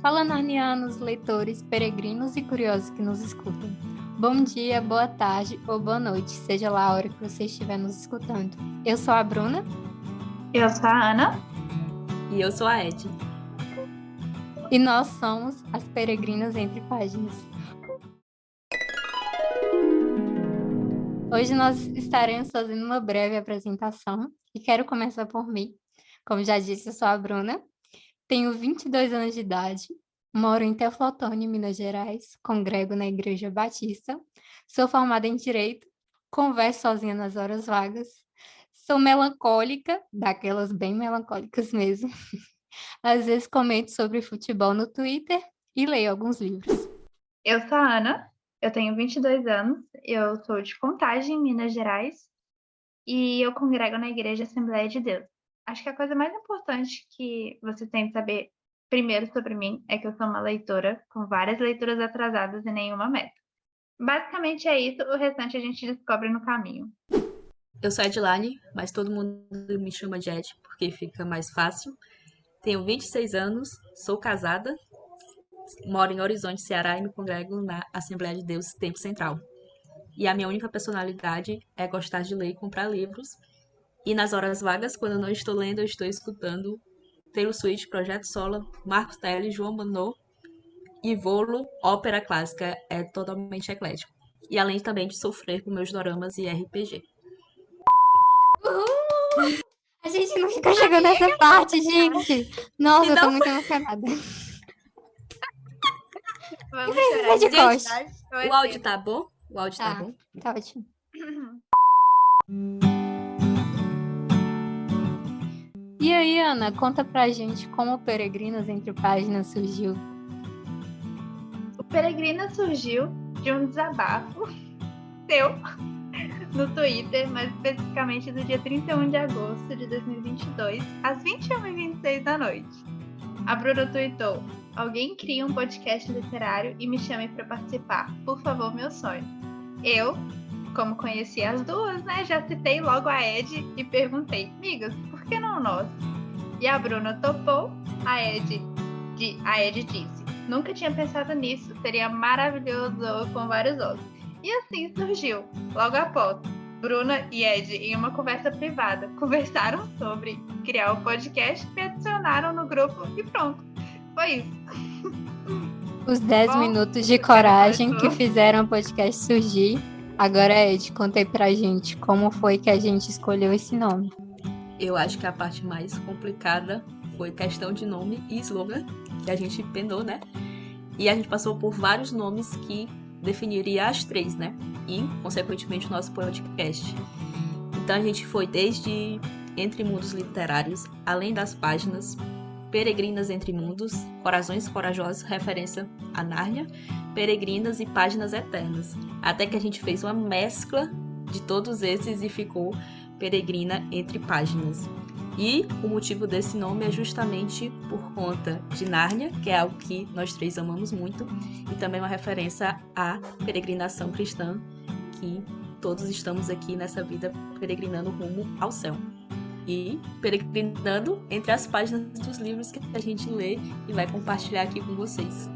Fala, narnianos, leitores, peregrinos e curiosos que nos escutam. Bom dia, boa tarde ou boa noite, seja lá a hora que você estiver nos escutando. Eu sou a Bruna. Eu sou a Ana. E eu sou a Ed. E nós somos as Peregrinas Entre Páginas. Hoje nós estaremos fazendo uma breve apresentação e quero começar por mim. Como já disse, eu sou a Bruna, tenho 22 anos de idade, moro em Teoflotone, Minas Gerais, congrego na Igreja Batista, sou formada em Direito, converso sozinha nas horas vagas, sou melancólica, daquelas bem melancólicas mesmo. Às vezes comento sobre futebol no Twitter e leio alguns livros. Eu sou a Ana, eu tenho 22 anos, eu sou de Contagem, Minas Gerais, e eu congrego na Igreja Assembleia de Deus. Acho que a coisa mais importante que você tem que saber primeiro sobre mim é que eu sou uma leitora com várias leituras atrasadas e nenhuma meta. Basicamente é isso, o restante a gente descobre no caminho. Eu sou a Edilane, mas todo mundo me chama de Ed porque fica mais fácil. Tenho 26 anos, sou casada, moro em Horizonte, Ceará e me congrego na Assembleia de Deus Tempo Central. E a minha única personalidade é gostar de ler e comprar livros. E nas horas vagas, quando eu não estou lendo, eu estou escutando Taylor Swift, Projeto Sola, Marcos Telly, João Manô e Volo, ópera clássica, é totalmente eclético. E além também de sofrer com meus doramas e RPG. Uhul! A gente não ficou chegando nessa parte, gente. Nossa, eu tô muito emocionada. Vamos precisa de coach. O áudio tá bom? O áudio tá bom? Tá ótimo. E aí, Ana, conta pra gente como o Peregrinos Entre Páginas surgiu. O Peregrina surgiu de um desabafo seu no Twitter, mais especificamente do dia 31 de agosto de 2022, às 21h26 da noite. A Bruna tweetou: alguém cria um podcast literário e me chame para participar, por favor, meu sonho. Eu, como conheci as duas, né, já citei logo a Ed e perguntei: amigas, por que não nós? E a Bruna topou, a Ed disse: nunca tinha pensado nisso, seria maravilhoso com vários outros. E assim surgiu, logo após. Bruna e Ed, em uma conversa privada, conversaram sobre criar o podcast, me adicionaram no grupo e pronto. Foi isso. Os 10 minutos de coragem que fizeram o podcast surgir. Agora, Ed, conta aí pra gente como foi que a gente escolheu esse nome. Eu acho que a parte mais complicada foi questão de nome e slogan, que a gente penou, né? E a gente passou por vários nomes que definiria as três, né? E, consequentemente, o nosso podcast. Então, a gente foi desde Entre Mundos Literários, Além das Páginas, Peregrinas Entre Mundos, Corações Corajosos, referência a Nárnia, Peregrinas e Páginas Eternas. Até que a gente fez uma mescla de todos esses e ficou Peregrina Entre Páginas. E o motivo desse nome é justamente por conta de Nárnia, que é algo que nós três amamos muito, e também uma referência à peregrinação cristã, que todos estamos aqui nessa vida peregrinando rumo ao céu. E peregrinando entre as páginas dos livros que a gente lê e vai compartilhar aqui com vocês.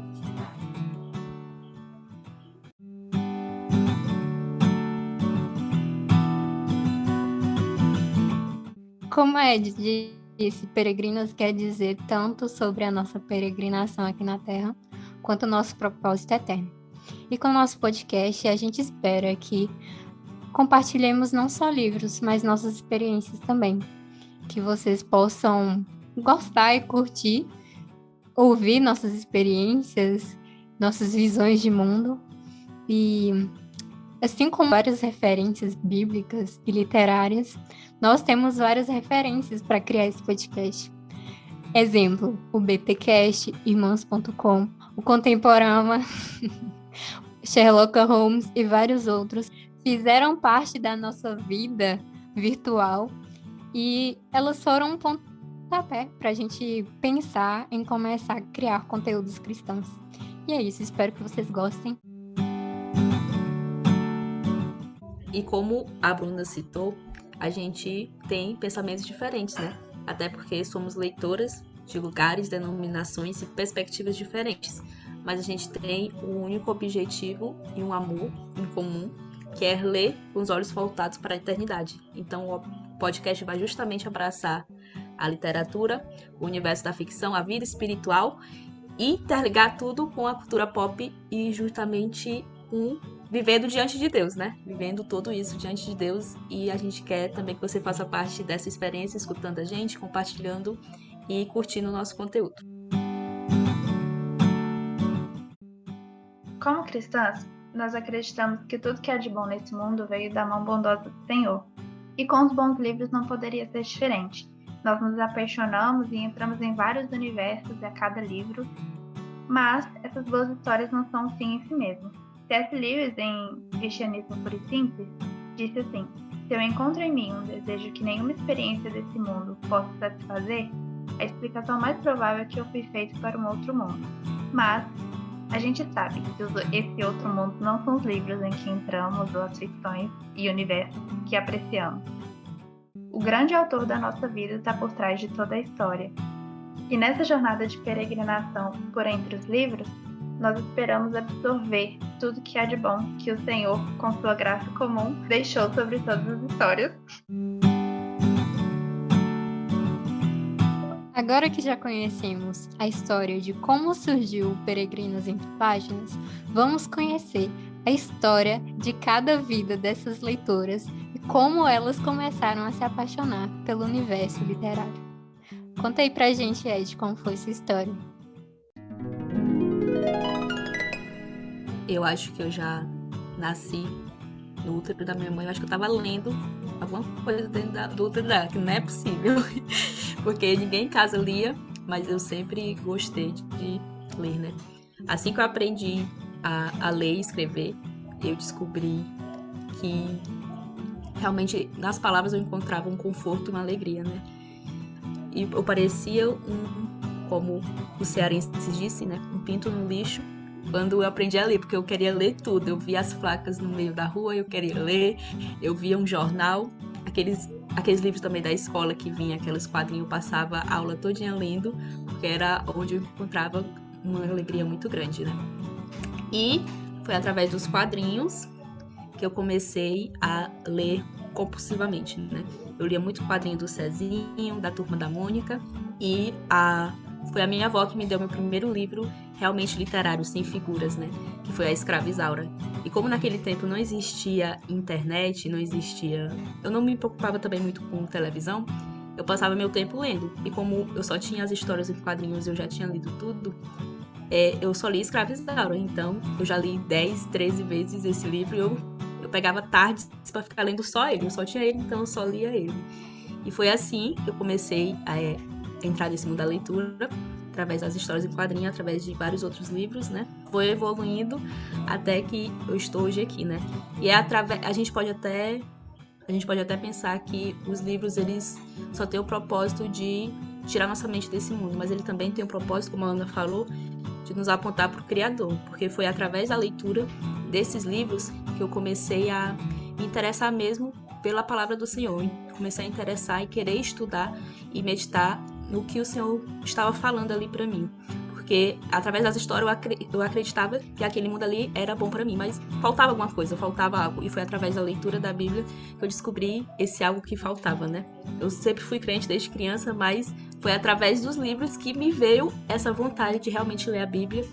Como a Ed disse, peregrinos quer dizer tanto sobre a nossa peregrinação aqui na Terra, quanto o nosso propósito eterno. E com o nosso podcast, a gente espera que compartilhemos não só livros, mas nossas experiências também. Que vocês possam gostar e curtir, ouvir nossas experiências, nossas visões de mundo. E assim como várias referências bíblicas e literárias, nós temos várias referências para criar esse podcast. Exemplo, o BTcast, Irmãos.com, o Contemporama, Sherlock Holmes e vários outros fizeram parte da nossa vida virtual e elas foram um pontapé para a gente pensar em começar a criar conteúdos cristãos. E é isso, espero que vocês gostem. E como a Bruna citou, a gente tem pensamentos diferentes, né? Até porque somos leitoras de lugares, denominações e perspectivas diferentes, mas a gente tem um único objetivo e um amor em comum, que é ler com os olhos voltados para a eternidade. Então o podcast vai justamente abraçar a literatura, o universo da ficção, a vida espiritual e interligar tudo com a cultura pop e justamente vivendo diante de Deus, né? Vivendo tudo isso diante de Deus, e a gente quer também que você faça parte dessa experiência, escutando a gente, compartilhando e curtindo o nosso conteúdo. Como cristãs, nós acreditamos que tudo que há de bom nesse mundo veio da mão bondosa do Senhor. E com os bons livros não poderia ser diferente. Nós nos apaixonamos e entramos em vários universos a cada livro, mas essas boas histórias não são um fim em si mesmo. C.S. Lewis, em Cristianismo Puro e Simples, disse assim: se eu encontro em mim um desejo que nenhuma experiência desse mundo possa satisfazer, a explicação mais provável é que eu fui feito para um outro mundo. Mas a gente sabe que esse outro mundo não são os livros em que entramos ou as ficções e universos que apreciamos. O grande autor da nossa vida está por trás de toda a história. E nessa jornada de peregrinação por entre os livros, nós esperamos absorver tudo que há de bom que o Senhor, com sua graça comum, deixou sobre todas as histórias. Agora que já conhecemos a história de como surgiu o Peregrinos Entre Páginas, vamos conhecer a história de cada vida dessas leitoras e como elas começaram a se apaixonar pelo universo literário. Conta aí pra gente, Ed, como foi essa história. Eu acho que eu já nasci no útero da minha mãe. Eu acho que eu tava lendo alguma coisa dentro do útero dela, que não é possível. Porque ninguém em casa lia, mas eu sempre gostei de ler, né? Assim que eu aprendi a ler e escrever, eu descobri que realmente nas palavras eu encontrava um conforto e uma alegria, né? E eu parecia como o cearense disse, né? Um pinto no lixo. Quando eu aprendi a ler, porque eu queria ler tudo. Eu via as placas no meio da rua, eu queria ler. Eu via um jornal, aqueles livros também da escola que vinha, aqueles quadrinhos, eu passava a aula todinha lendo, porque era onde eu encontrava uma alegria muito grande, né? E foi através dos quadrinhos que eu comecei a ler compulsivamente, né? Eu lia muito quadrinho do Cezinho, da Turma da Mônica, e foi a minha avó que me deu meu primeiro livro realmente literário, sem figuras, né? Que foi A Escrava Isaura. E como naquele tempo não existia internet, eu não me preocupava também muito com televisão, eu passava meu tempo lendo. E como eu só tinha as histórias em quadrinhos, eu já tinha lido tudo, eu só li Escrava Isaura. Então, eu já li 10, 13 vezes esse livro e eu pegava tardes pra ficar lendo só ele. Eu só tinha ele, então eu só lia ele. E foi assim que eu comecei a entrar nesse mundo da leitura, através das histórias em quadrinho, através de vários outros livros, né? Foi evoluindo até que eu estou hoje aqui, né? E a gente pode até pensar que os livros, eles só têm o propósito de tirar nossa mente desse mundo, mas ele também tem o propósito, como a Ana falou, de nos apontar para o Criador, porque foi através da leitura desses livros que eu comecei a me interessar mesmo pela palavra do Senhor. Comecei a interessar e querer estudar e meditar no que o Senhor estava falando ali para mim. Porque através das histórias eu acreditava que aquele mundo ali era bom para mim, mas faltava alguma coisa, faltava algo. E foi através da leitura da Bíblia que eu descobri esse algo que faltava, né? Eu sempre fui crente desde criança, mas foi através dos livros que me veio essa vontade de realmente ler a Bíblia.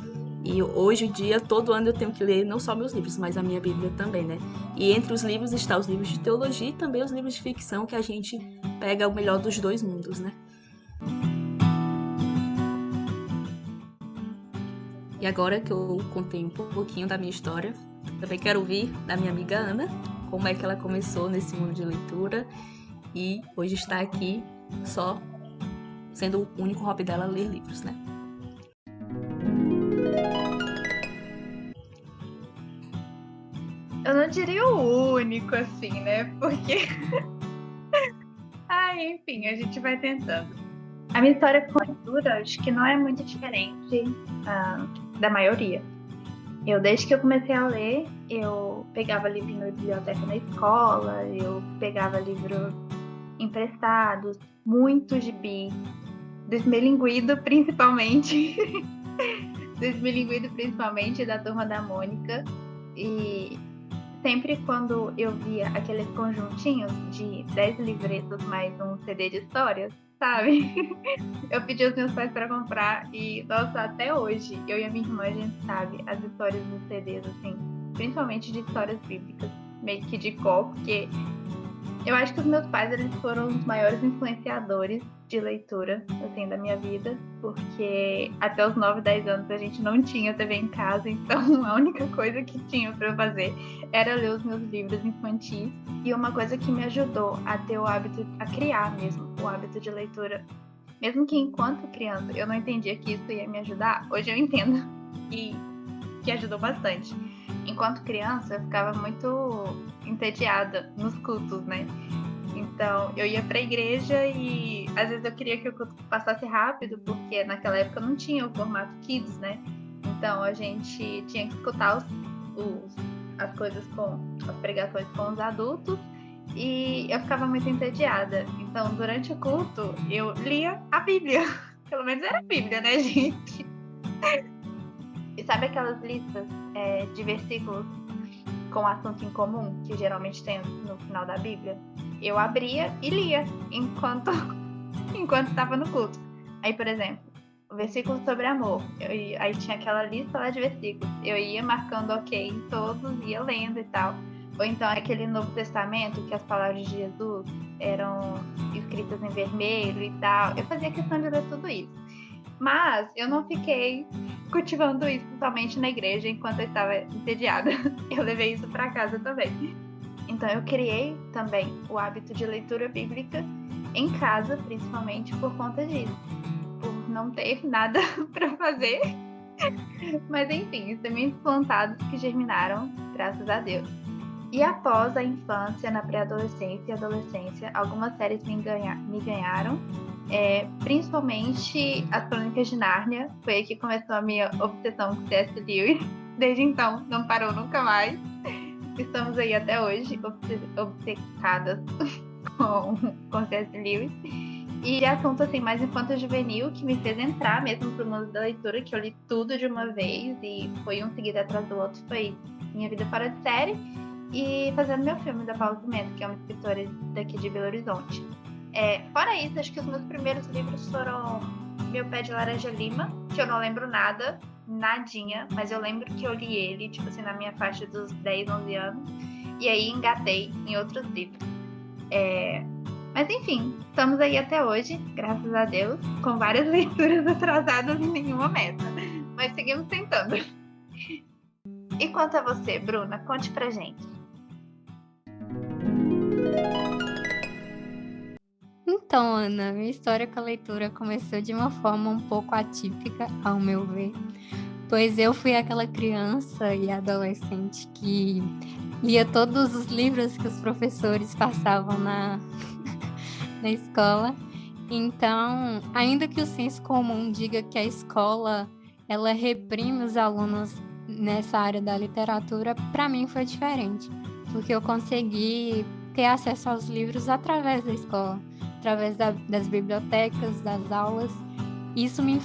E hoje em dia, todo ano eu tenho que ler não só meus livros, mas a minha Bíblia também, né? E entre os livros estão os livros de teologia e também os livros de ficção, que a gente pega o melhor dos dois mundos, né? E agora que eu contei um pouquinho da minha história, também quero ouvir da minha amiga Ana, como é que ela começou nesse mundo de leitura e hoje está aqui só sendo o único hobby dela ler livros, né? Eu não diria o único, assim, né? Porque... enfim, a gente vai tentando. A minha história com leitura, acho que não é muito diferente da maioria. Desde que eu comecei a ler, eu pegava livro na biblioteca na escola, eu pegava livros emprestados, muito gibi. desmilinguido, principalmente. Desmilinguido, principalmente, da Turma da Mônica. E sempre quando eu via aqueles conjuntinhos de 10 livretos mais um CD de histórias, sabe? Eu pedi aos meus pais para comprar e, nossa, até hoje, eu e a minha irmã, a gente sabe as histórias nos CDs, assim, principalmente de histórias bíblicas, meio que de cor, porque eu acho que os meus pais, eles foram os maiores influenciadores de leitura, assim, da minha vida, porque até os 9, 10 anos a gente não tinha TV em casa, então a única coisa que tinha para eu fazer era ler os meus livros infantis. E uma coisa que me ajudou a ter o hábito, a criar mesmo o hábito de leitura, mesmo que enquanto criança eu não entendia que isso ia me ajudar, hoje eu entendo e que ajudou bastante. Enquanto criança eu ficava muito entediada nos cultos, né? Então, eu ia pra igreja e às vezes eu queria que o culto passasse rápido, porque naquela época não tinha o formato Kids, né? Então, a gente tinha que escutar as coisas as pregações com os adultos e eu ficava muito entediada. Então, durante o culto, eu lia a Bíblia. Pelo menos era a Bíblia, né, gente? E sabe aquelas listas de versículos com assunto em comum, que geralmente tem no final da Bíblia? Eu abria e lia enquanto estava no culto. Aí, por exemplo, o versículo sobre amor. Aí tinha aquela lista lá de versículos. Eu ia marcando ok em todos, ia lendo e tal. Ou então aquele Novo Testamento, que as palavras de Jesus eram escritas em vermelho e tal. Eu fazia questão de ler tudo isso. Mas eu não fiquei cultivando isso somente na igreja enquanto eu estava entediada. Eu levei isso para casa também. Então eu criei também o hábito de leitura bíblica em casa, principalmente por conta disso. Por não ter nada para fazer. Mas enfim, sementes plantadas que germinaram, graças a Deus. E após a infância, na pré-adolescência e adolescência, algumas séries me ganharam. Principalmente as Crônicas de Nárnia. Foi aí que começou a minha obsessão com C.S. Lewis. Desde então, não parou nunca mais. Estamos aí até hoje, obcecadas com C.S. Lewis. E de assunto assim, mais infanto-juvenil, que me fez entrar mesmo pro mundo da leitura, que eu li tudo de uma vez e foi um seguido atrás do outro, foi Minha Vida Fora de Série e fazendo meu filme da Paula Pimenta, que é uma escritora daqui de Belo Horizonte. Fora isso, acho que os meus primeiros livros foram Meu Pé de Laranja Lima, que eu não lembro nada, nadinha, mas eu lembro que eu li ele, tipo assim, na minha faixa dos 10, 11 anos, e aí engatei em outros livros. Mas enfim, estamos aí até hoje, graças a Deus, com várias leituras atrasadas e nenhuma meta, mas seguimos tentando. E quanto a você, Bruna, conte pra gente. Então, Ana, minha história com a leitura começou de uma forma um pouco atípica, ao meu ver, pois eu fui aquela criança e adolescente que lia todos os livros que os professores passavam na escola. Então, ainda que o senso comum diga que a escola ela reprime os alunos nessa área da literatura, para mim foi diferente, porque eu consegui ter acesso aos livros através da escola, através das bibliotecas, das aulas. Isso me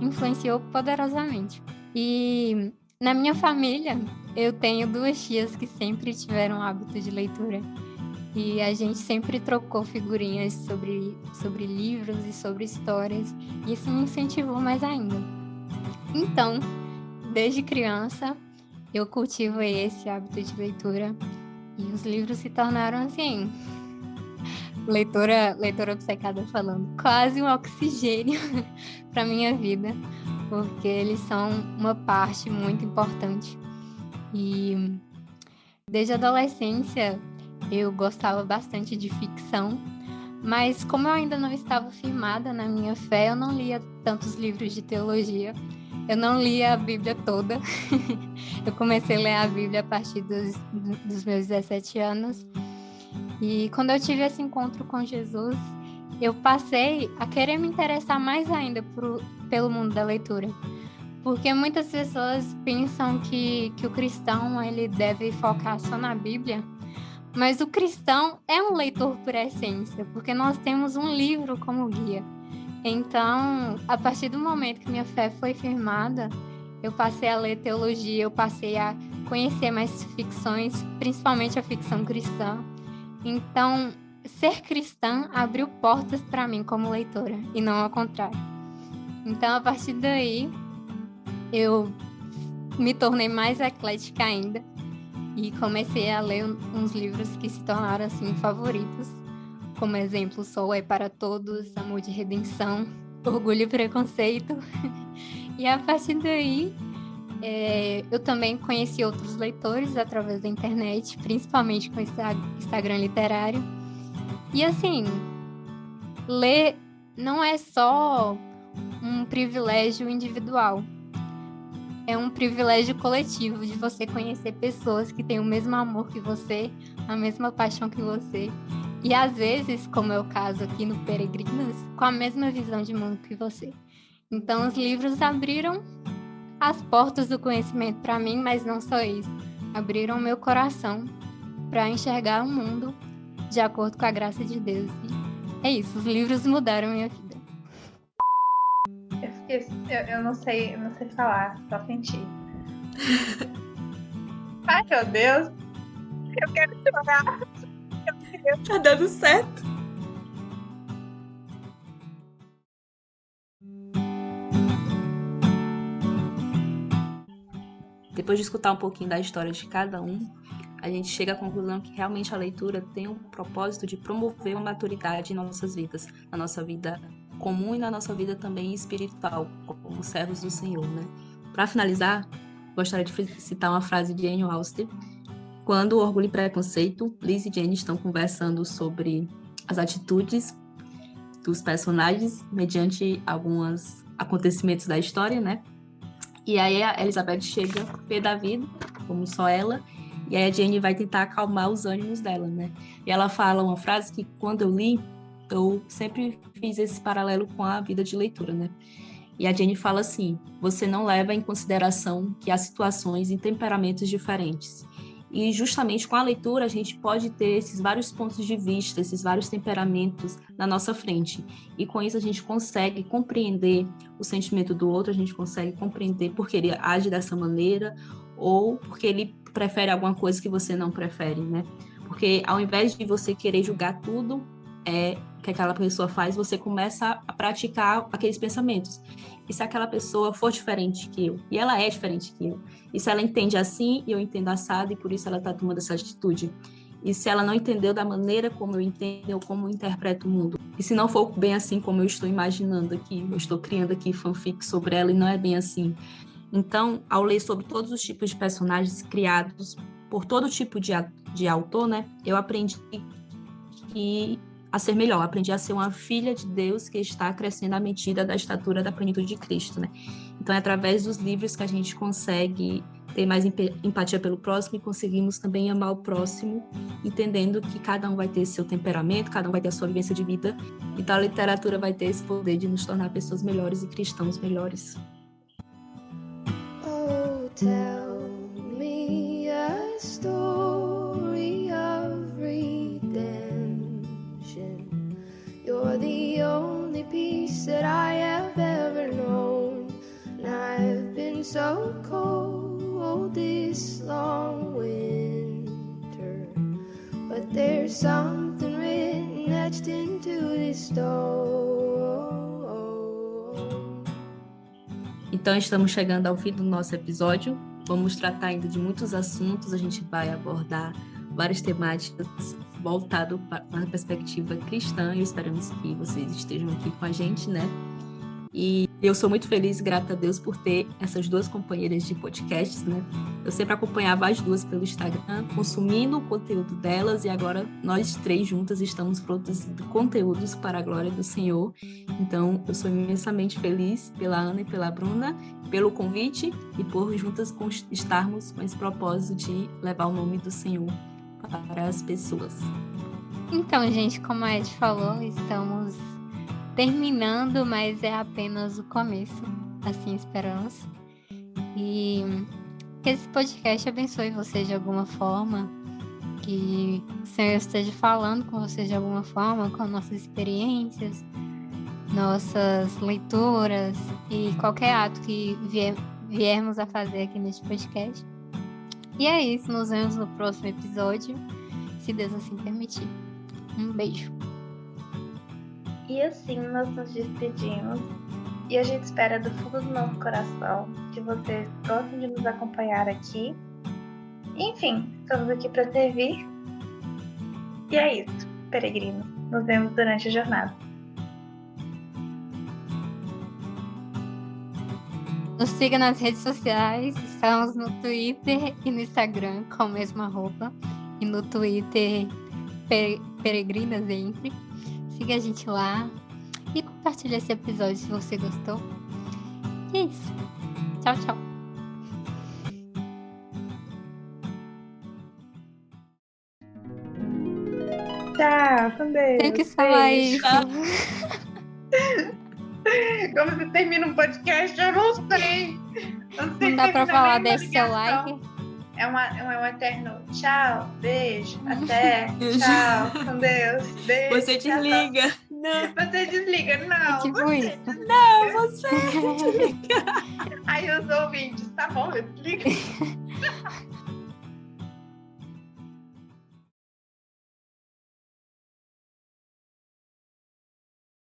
influenciou poderosamente. E na minha família, eu tenho 2 tias que sempre tiveram o hábito de leitura. E a gente sempre trocou figurinhas sobre livros e sobre histórias. E isso me incentivou mais ainda. Então, desde criança, eu cultivo esse hábito de leitura. E os livros se tornaram, assim, leitora obcecada falando, quase um oxigênio para minha vida, porque eles são uma parte muito importante. E desde a adolescência eu gostava bastante de ficção, mas como eu ainda não estava firmada na minha fé, eu não lia tantos livros de teologia. Eu não lia a Bíblia toda. Eu comecei a ler a Bíblia a partir dos meus 17 anos. E quando eu tive esse encontro com Jesus, eu passei a querer me interessar mais ainda pelo mundo da leitura. Porque muitas pessoas pensam que o cristão ele deve focar só na Bíblia, mas o cristão é um leitor por essência, porque nós temos um livro como guia. Então, a partir do momento que minha fé foi firmada, eu passei a ler teologia, eu passei a conhecer mais ficções, principalmente a ficção cristã. Então, ser cristã abriu portas para mim como leitora, e não ao contrário. Então, a partir daí, eu me tornei mais eclética ainda e comecei a ler uns livros que se tornaram, assim, favoritos. Como exemplo, Sol é para Todos, Amor de Redenção, Orgulho e Preconceito. E a partir daí, eu também conheci outros leitores através da internet, principalmente com o Instagram literário. E assim, ler não é só um privilégio individual, é um privilégio coletivo de você conhecer pessoas que têm o mesmo amor que você, a mesma paixão que você. E às vezes, como é o caso aqui no Peregrinos, com a mesma visão de mundo que você. Então, os livros abriram as portas do conhecimento para mim, mas não só isso. Abriram meu coração para enxergar o mundo de acordo com a graça de Deus. E é isso, os livros mudaram minha vida. Eu não sei falar, só sentir. Ai, meu Deus. Eu quero chorar. Tá dando certo. Depois de escutar um pouquinho da história de cada um, a gente chega à conclusão que realmente a leitura tem um propósito de promover uma maturidade em nossas vidas, na nossa vida comum e na nossa vida também espiritual, como servos do Senhor, né? Para finalizar, gostaria de citar uma frase de Jane Austen. Quando o Orgulho e Preconceito, Liz e Jane estão conversando sobre as atitudes dos personagens mediante alguns acontecimentos da história, né? E aí a Elizabeth chega pé da vida, como só ela, e aí a Jane vai tentar acalmar os ânimos dela, né? E ela fala uma frase que, quando eu li, eu sempre fiz esse paralelo com a vida de leitura, né? E a Jane fala assim: você não leva em consideração que há situações e temperamentos diferentes. E justamente com a leitura a gente pode ter esses vários pontos de vista, esses vários temperamentos na nossa frente. E com isso a gente consegue compreender o sentimento do outro, a gente consegue compreender porque ele age dessa maneira ou porque ele prefere alguma coisa que você não prefere, né? Porque ao invés de você querer julgar tudo que aquela pessoa faz, você começa a praticar aqueles pensamentos. E se aquela pessoa for diferente que eu, e ela é diferente que eu, e se ela entende assim, e eu entendo assado, e por isso ela está tomando essa atitude, e se ela não entendeu da maneira como eu entendo, ou como eu interpreto o mundo, e se não for bem assim como eu estou imaginando aqui, eu estou criando aqui fanfic sobre ela, e não é bem assim. Então, ao ler sobre todos os tipos de personagens criados por todo tipo de autor, né, eu aprendi a ser melhor, aprendi a ser uma filha de Deus que está crescendo à medida da estatura da plenitude de Cristo, né? Então é através dos livros que a gente consegue ter mais empatia pelo próximo e conseguimos também amar o próximo, entendendo que cada um vai ter seu temperamento, cada um vai ter a sua vivência de vida, então a literatura vai ter esse poder de nos tornar pessoas melhores e cristãos melhores. Oh, tell me a story of redemption. You're the only peace that I have ever known. And I've been so cold this long winter, but there's something written etched into this stone. Então estamos chegando ao fim do nosso episódio. Vamos tratar ainda de muitos assuntos, a gente vai abordar várias temáticas voltado para a perspectiva cristã e esperamos que vocês estejam aqui com a gente, né? E eu sou muito feliz e grata a Deus por ter essas duas companheiras de podcasts, né? Eu sempre acompanhava as duas pelo Instagram, consumindo o conteúdo delas e agora nós três juntas estamos produzindo conteúdos para a glória do Senhor. Então, eu sou imensamente feliz pela Ana e pela Bruna, pelo convite e por juntas estarmos com esse propósito de levar o nome do Senhor para as pessoas. Então, gente, como a Ed falou, estamos terminando, mas é apenas o começo, assim esperamos. E que esse podcast abençoe você de alguma forma, que o Senhor esteja falando com você de alguma forma, com nossas experiências, nossas leituras e qualquer ato que viermos a fazer aqui neste podcast. E é isso, nos vemos no próximo episódio, se Deus assim permitir. Um beijo. E assim nós nos despedimos. E a gente espera do fundo do nosso coração que vocês gostem de nos acompanhar aqui. Enfim, estamos aqui para servir. E é isso, peregrinos. Nos vemos durante a jornada. Nos siga nas redes sociais. Estamos no Twitter e no Instagram com a mesma roupa. E no Twitter, Peregrina Sempre. Siga a gente lá. E compartilhe esse episódio se você gostou. E é isso. Tchau, tchau. Tchau, com Deus. Tenho que falar Beijo. isso. Como você termina um podcast, eu não sei. Eu não sei Não dá pra terminar falar, nenhuma deixe seu ligação. like. É um eterno tchau, beijo, até, tchau, com Deus, beijo. Você tchau, desliga. tchau. Não, Você desliga, não. Tipo você isso. desliga. não, você desliga. Aí os ouvintes, tá bom, eu desligo.